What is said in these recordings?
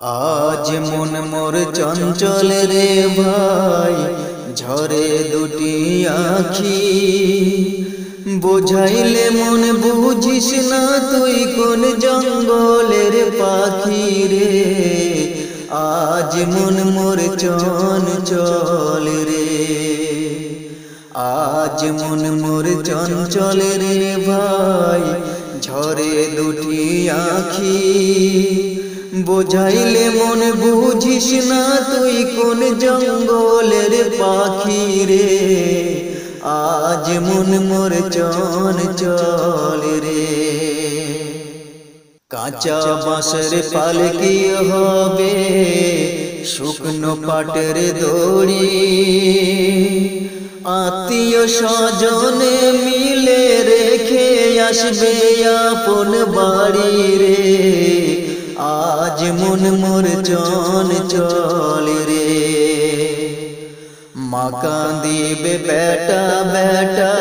আজ মন মোর চঞ্চল রে ভাই, ঝরে দুটি আখি। বোঝাইলে মন বুঝিস না, তুই কোন জঙ্গলের পাখি রে। আজ মন মোর চঞ্চল রে, আজ মন মোর চঞ্চল রে ভাই, ঝরে দুটি আখি। বোঝাইলে মন বুঝিস না, তুই কোন জঙ্গলের পাখি রে। আজ মন মোর চঞ্চল রে। কাঁচা বাঁশের পালকি হবে, শুকনো পাটের দড়ি। আত্মীয় স্বজনে মিলে রেখে আসবে আপন বাড়ি রে। আজ মন মোর চঞ্চল রে। মা কাঁদিবে বেটা বেটা,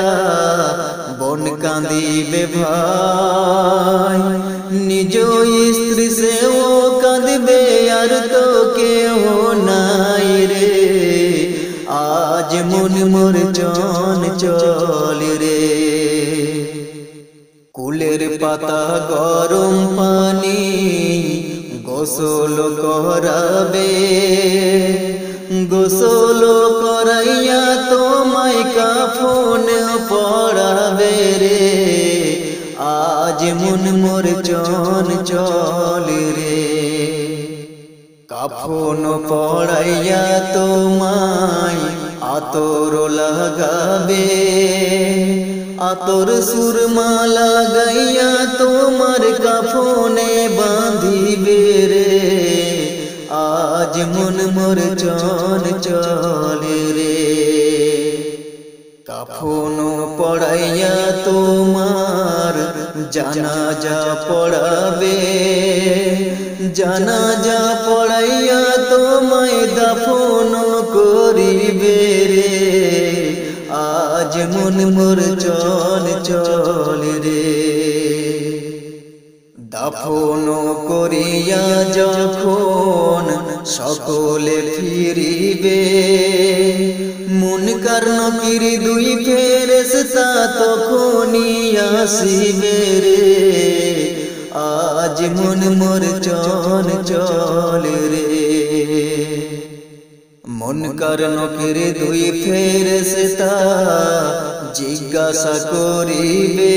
বোন কাঁদিবে ভাই। নিজ স্ত্রী সে ও কাঁদবে, আর তো কেউ নাই রে। আজ মন মোর চঞ্চল রে। কুলের পাতা গরম পানি গোসল করাবে, গোসল করাইয়া তোমায় কাফন পরাবে রে। আজ মন মোর চঞ্চল রে। কাফন পরাইয়া তোমায় আতর লাগাবে, আতর সুরমা লাগাইয়া তোমার কাফনে বাঁধিবে রে। আজ মন মোর চঞ্চল রে। কাফন পড়াইয়া তোমার জানাজা পড়াবে, জানাজা পড়াইয়া তোমায় দাফন করিবে রে। আজ মন মোর চঞ্চল রে। দাফন করিয়া যখন সকলে ফিরিবে, মুনকার নকির দুই ফেরেশতা তখনই আসিবে রে। আজ মন মোর চঞ্চল রে। মুনকার নকির দুই ফেরেশতা জিজ্ঞাসা করিবে,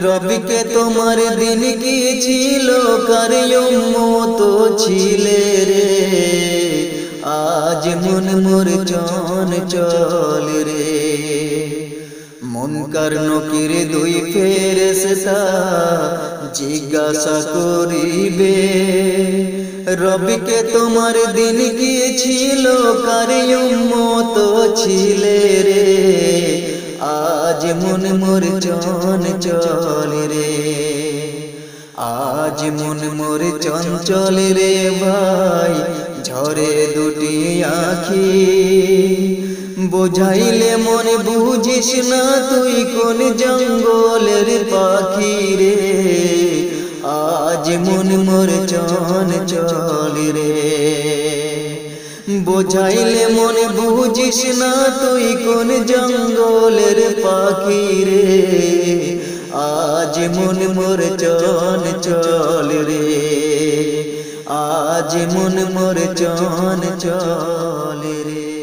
রবিকে তোমার দিন কি ছিল, কার উম্মত ছিলে রে। আজ মন মোর চঞ্চল রে। মুনকার নকির দুই ফেরেশতা জিজ্ঞাসা করিবে, রবিকে তোমার দিন কি ছিল, কার উম্মত ছিলে রে। আজ মন মোর চঞ্চল রে। আজ মন মোর চঞ্চল রে ভাই, ঝরে দুটি আখি। বোঝাইলে মন বুঝিস না, তুই কোন জঙ্গলের পাখি রে। আজ মন মোর চঞ্চল রে। বোঝাইলে মন বুঝিস না, তুই কোন জঙ্গলের পাখি রে। আজ মন মোর চঞ্চল রে। আজ মন মোর চঞ্চল রে।